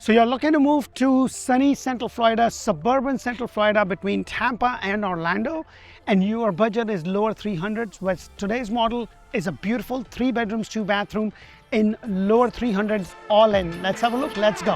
So you're looking to move to sunny Central Florida, suburban Central Florida between Tampa and Orlando, and your budget is lower 300s. Well, today's model is a beautiful 3 bedrooms, 2 bathroom in lower 300s all in. Let's have a look, let's go.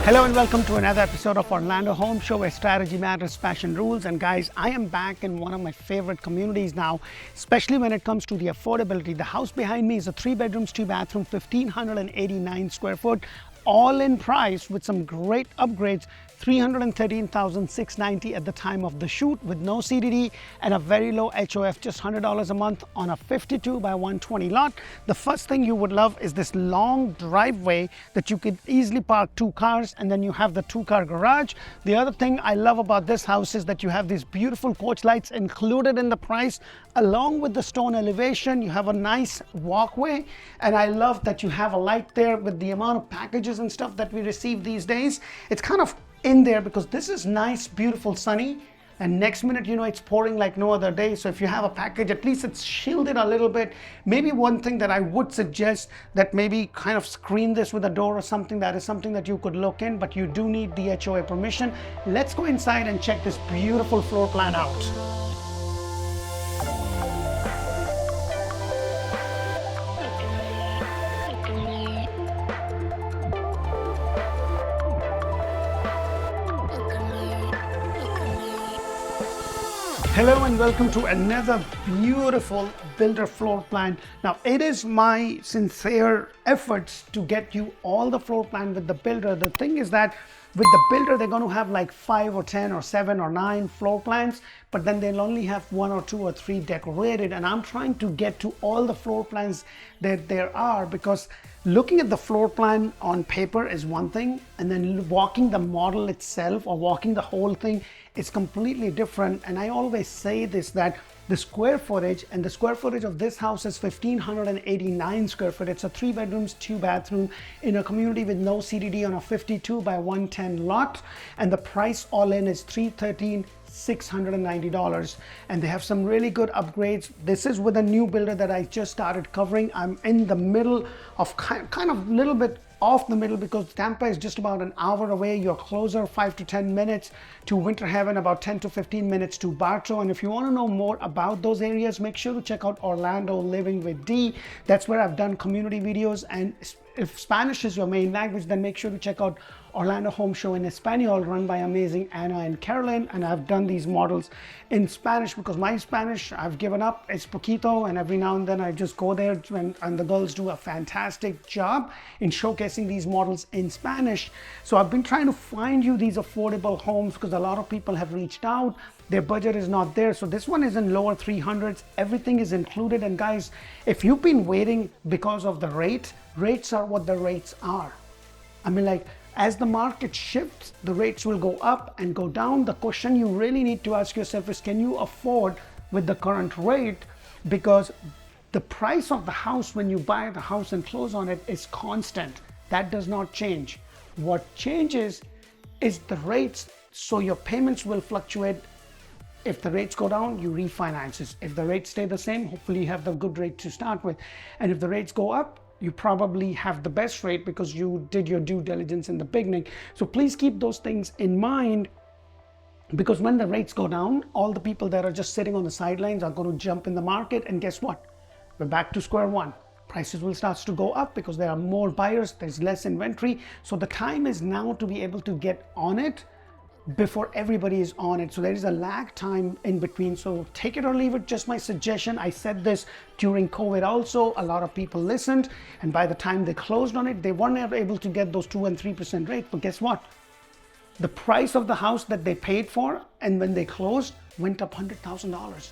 Hello and welcome to another episode of Orlando Home Show, where strategy matters, passion rules. And guys, I am back in one of my favorite communities now, especially when it comes to the affordability. The house behind me is a 3 bedrooms, 2 bathroom, 1,589 square foot, all in price with some great upgrades. $313,690 at the time of the shoot with no CDD and a very low HOF, just $100 a month on a 52 by 120 lot. The first thing you would love is this long driveway that you could easily park 2 cars, and then you have the 2-car garage. The other thing I love about this house is that you have these beautiful porch lights included in the price, along with the stone elevation. You have a nice walkway, and I love that you have a light there. With the amount of packages and stuff that we receive these days, it's kind of in there because this is nice, beautiful, sunny, and next minute it's pouring like no other day. So if you have a package, at least it's shielded a little bit. Maybe one thing that I would suggest, that maybe kind of screen this with a door or something. That is something that you could look in, but you do need the HOA permission. Let's go inside and check this beautiful floor plan out. Hello and welcome to another beautiful builder floor plan. Now, it is my sincere efforts to get you all the floor plan with the builder. The thing is that with the builder, they're going to have like 5 or 10 or 7 or 9 floor plans, but then they'll only have 1 or 2 or 3 decorated. And I'm trying to get to all the floor plans that there are, because looking at the floor plan on paper is one thing, and then walking the model itself or walking the whole thing is completely different. And I always say this, that the square footage of this house is 1,589 square foot. It's a 3 bedrooms, 2 bathroom in a community with no CDD on a 52 by 110 lot. And the price all in is $313,690. And they have some really good upgrades. This is with a new builder that I just started covering. I'm in the middle of kind of a little bit off the middle, because Tampa is just about an hour away. You're closer 5 to 10 minutes to Winter Haven, about 10 to 15 minutes to Bartow. And if you want to know more about those areas, make sure to check out Orlando Living with D. That's where I've done community videos. And if Spanish is your main language, then make sure to check out Orlando Home Show in Espanol, run by amazing Anna and Carolyn. And I've done these models in Spanish because my Spanish, I've given up. It's poquito, and every now and then I just go there, and the girls do a fantastic job in showcasing these models in Spanish. So I've been trying to find you these affordable homes, because a lot of people have reached out. Their budget is not there. So this one is in lower 300s. Everything is included. And guys, if you've been waiting because of the rates are what the rates are. I mean, like, as the market shifts, the rates will go up and go down. The question you really need to ask yourself is, can you afford with the current rate? Because the price of the house when you buy the house and close on it is constant. That does not change. What changes is the rates. So your payments will fluctuate. If the rates go down, you refinance it. If the rates stay the same, hopefully you have the good rate to start with. And if the rates go up, you probably have the best rate because you did your due diligence in the beginning. So please keep those things in mind, because when the rates go down, all the people that are just sitting on the sidelines are going to jump in the market. And guess what? We're back to square one. Prices will start to go up because there are more buyers, there's less inventory. So the time is now to be able to get on it before everybody is on it. So there is a lag time in between. So take it or leave it, just my suggestion. I said this during COVID also. A lot of people listened, and by the time they closed on it, they weren't able to get those 2 and 3% rate. But guess what? The price of the house that they paid for and when they closed went up $100,000,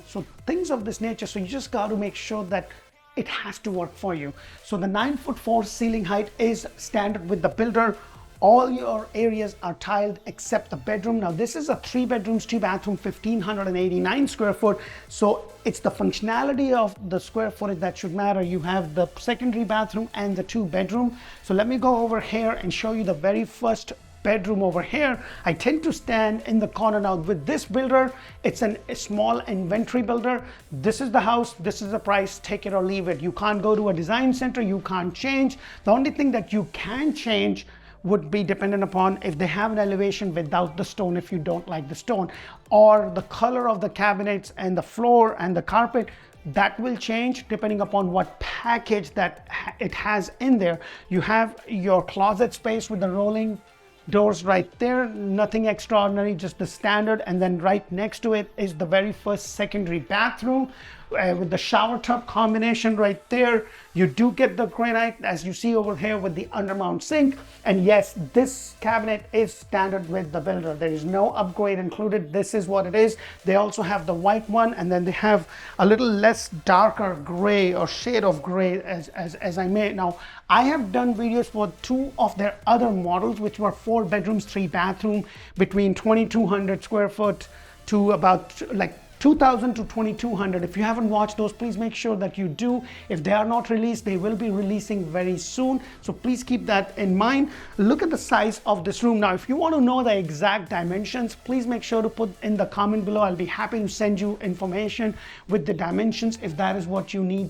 so things of this nature. So you just got to make sure that it has to work for you. So the 9'4" ceiling height is standard with the builder. All your areas are tiled except the bedroom. Now this is a 3 bedrooms, 2 bathroom, 1589 square foot. So it's the functionality of the square footage that should matter. You have the secondary bathroom and the 2 bedroom. So let me go over here and show you the very first bedroom over here. I tend to stand in the corner. Now with this builder, it's a small inventory builder. This is the house, this is the price, take it or leave it. You can't go to a design center, you can't change. The only thing that you can change would be dependent upon if they have an elevation without the stone, if you don't like the stone, or the color of the cabinets and the floor and the carpet. That will change depending upon what package that it has in there. You have your closet space with the rolling doors right there, nothing extraordinary, just the standard. And then right next to it is the very first secondary bathroom with the shower tub combination right there. You do get the granite as you see over here with the undermount sink. And yes, this cabinet is standard with the builder. There is no upgrade included. This is what it is. They also have the white one, and then they have a little less darker gray or shade of gray as I may. Now, I have done videos for 2 of their other models, which were 4 bedrooms, 3 bathroom, between 2200 square foot to about like 2000 to 2200. If you haven't watched those, please make sure that you do. If they are not released, they will be releasing very soon, so please keep that in mind. Look at the size of this room. Now if you want to know the exact dimensions, please make sure to put in the comment below. I'll be happy to send you information with the dimensions if that is what you need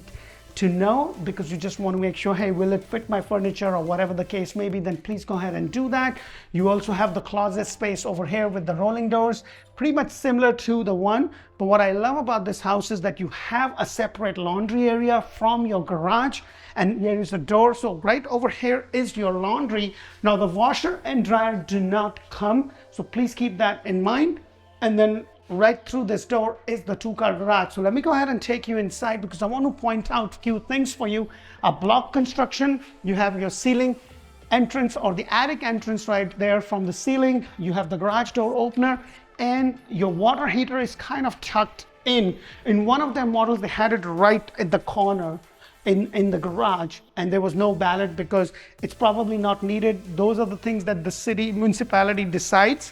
to know, because you just want to make sure, hey, will it fit my furniture or whatever the case may be, then please go ahead and do that. You also have the closet space over here with the rolling doors, pretty much similar to the one. But what I love about this house is that you have a separate laundry area from your garage, and here is a door. So right over here is your laundry. Now the washer and dryer do not come, so please keep that in mind. And then right through this door is the 2-car garage. So let me go ahead and take you inside, because I want to point out a few things for you. A block construction, you have your ceiling entrance or the attic entrance right there from the ceiling. You have the garage door opener, and your water heater is kind of tucked in. In one of their models, they had it right at the corner in the garage, and there was no ballot because it's probably not needed. Those are the things that the city municipality decides.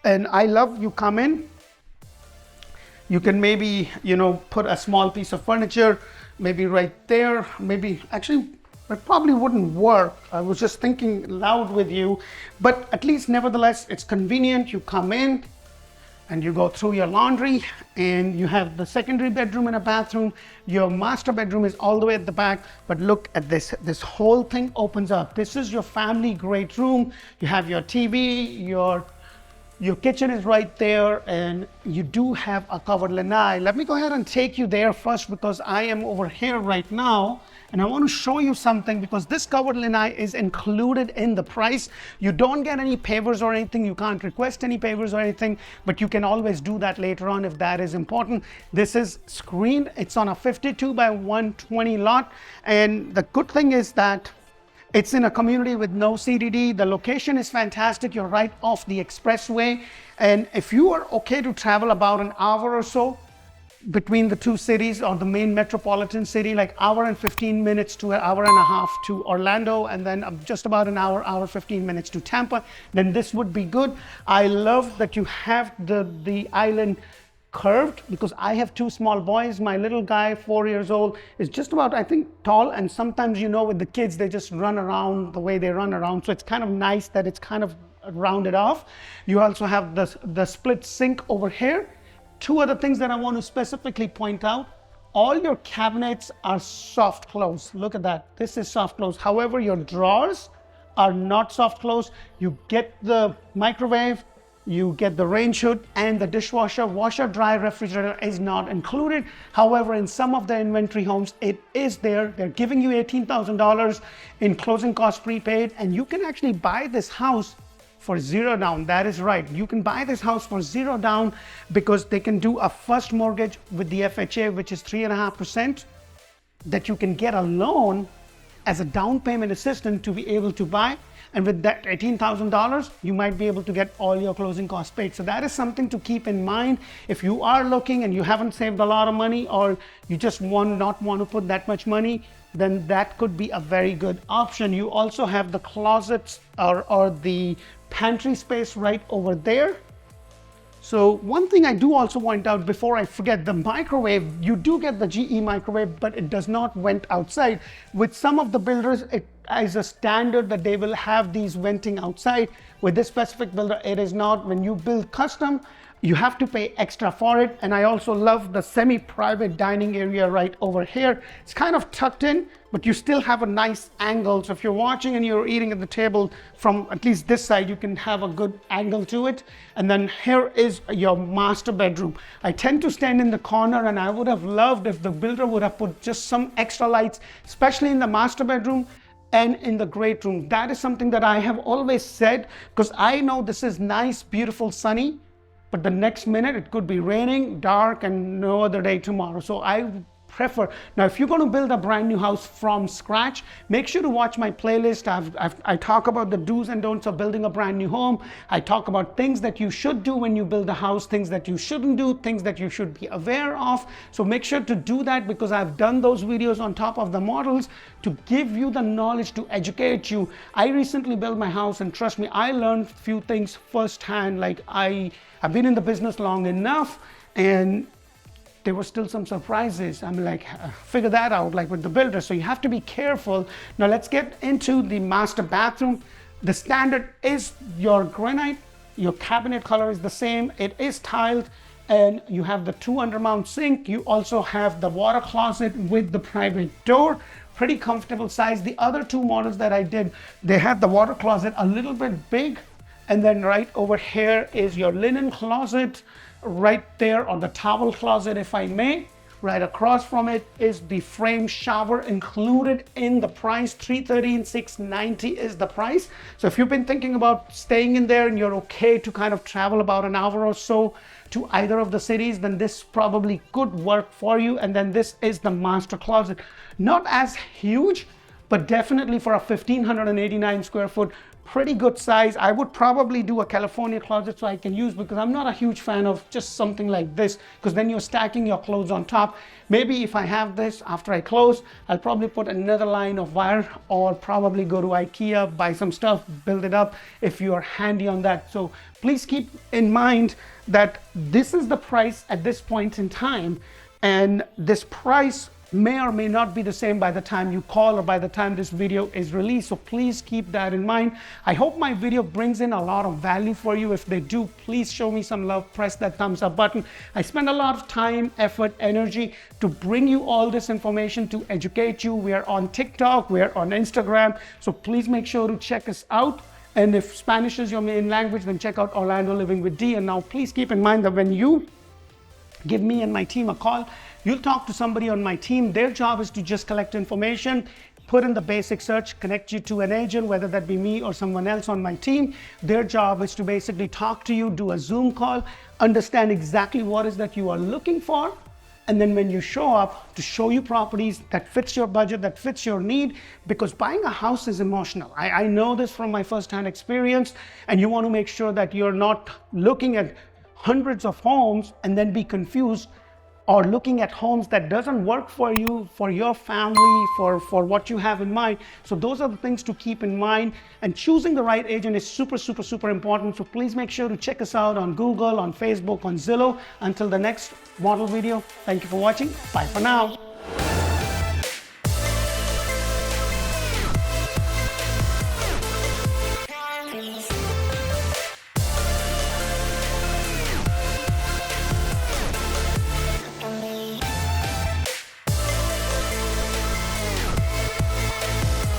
And I love, you come in, you can maybe, you know, put a small piece of furniture, maybe right there, maybe, actually, it probably wouldn't work. I was just thinking loud with you, but at least nevertheless, it's convenient. You come in and you go through your laundry, and you have the secondary bedroom and a bathroom. Your master bedroom is all the way at the back, but look at this. This whole thing opens up. This is your family great room. You have your TV, your kitchen is right there, and you do have a covered lanai. Let me go ahead and take you there first, because I am over here right now, and I want to show you something, because this covered lanai is included in the price. You don't get any pavers or anything. You can't request any pavers or anything, but you can always do that later on if that is important. This is screened. It's on a 52 by 120 lot, and the good thing is that it's in a community with no CDD. The location is fantastic. You're right off the expressway. And if you are okay to travel about an hour or so between the 2 cities or the main metropolitan city, like hour and 15 minutes to an hour and a half to Orlando, and then just about an hour 15 minutes to Tampa, then this would be good. I love that you have the island curved, because I have 2 small boys. My little guy, 4 years old, is just about, I think, tall, and sometimes, you know, with the kids, they just run around the way they run around. So it's kind of nice that it's kind of rounded off. You also have the split sink over here. 2 other things that I want to specifically point out: all your cabinets are soft close. Look at that. This is soft close. However, your drawers are not soft close. You get the microwave, you get the range hood and the dishwasher. Washer, dryer, refrigerator is not included. However, in some of the inventory homes, it is there. They're giving you $18,000 in closing costs prepaid, and you can actually buy this house for 0 down. That is right. You can buy this house for 0 down, because they can do a first mortgage with the FHA, which is 3.5%, that you can get a loan as a down payment assistance to be able to buy. And with that $18,000, you might be able to get all your closing costs paid. So that is something to keep in mind. If you are looking and you haven't saved a lot of money, or you just not want to put that much money, then that could be a very good option. You also have the closets or the pantry space right over there. So one thing I do also point out before I forget, the microwave, you do get the GE microwave, but it does not vent outside. With some of the builders, it is a standard that they will have these venting outside. With this specific builder, it is not. When you build custom, you have to pay extra for it. And I also love the semi-private dining area right over here. It's kind of tucked in, but you still have a nice angle. So if you're watching and you're eating at the table from at least this side, you can have a good angle to it. And then here is your master bedroom. I tend to stand in the corner, and I would have loved if the builder would have put just some extra lights, especially in the master bedroom and in the great room. That is something that I have always said, because I know this is nice, beautiful, sunny, but the next minute it could be raining, dark, and no other day tomorrow. So I prefer. Now, if you're going to build a brand new house from scratch, make sure to watch my playlist. I talk about the do's and don'ts of building a brand new home. I talk about things that you should do when you build a house, things that you shouldn't do, things that you should be aware of. So make sure to do that, because I've done those videos on top of the models to give you the knowledge, to educate you. I recently built my house, and trust me, I learned a few things firsthand. Like I've been in the business long enough, and there were still some surprises. I'm like, figure that out, like with the builder. So you have to be careful. Now let's get into the master bathroom. The standard is your granite. Your cabinet color is the same. It is tiled, and you have the 2 undermount sink. You also have the water closet with the private door. Pretty comfortable size. The other two models that I did, they had the water closet a little bit big. And then right over here is your linen closet. Right there, or the towel closet, if I may. Right across from it is the frame shower included in the price. $313, $690 is the price. So if you've been thinking about staying in there and you're okay to kind of travel about an hour or so to either of the cities, then this probably could work for you. And then this is the master closet. Not as huge, but definitely for a 1,589 square foot, pretty good size. I would probably do a California closet so I can use, because I'm not a huge fan of just something like this, because then you're stacking your clothes on top. Maybe if I have this after I close, I'll probably put another line of wire, or probably go to IKEA, buy some stuff, build it up if you're handy on that. So please keep in mind that this is the price at this point in time, and this price may or may not be the same by the time you call or by the time this video is released. So please keep that in mind. I hope my video brings in a lot of value for you. If they do, please show me some love. Press that thumbs up button. I spend a lot of time, effort, energy to bring you all this information, to educate you. We are on TikTok, we're on Instagram. So please make sure to check us out. And if Spanish is your main language, then check out Orlando Living with D. And now please keep in mind that when you give me and my team a call, you'll talk to somebody on my team. Their job is to just collect information, put in the basic search, connect you to an agent, whether that be me or someone else on my team. Their job is to basically talk to you, do a Zoom call, understand exactly what is that you are looking for. And then when you show up, to show you properties that fits your budget, that fits your need, because buying a house is emotional. I know this from my firsthand experience, and you want to make sure that you're not looking at hundreds of homes and then be confused, or looking at homes that doesn't work for you, for your family, for what you have in mind. So those are the things to keep in mind, and choosing the right agent is super, super, super important. So please make sure to check us out on Google, on Facebook, on Zillow. Until the next model video, thank you for watching. Bye for now.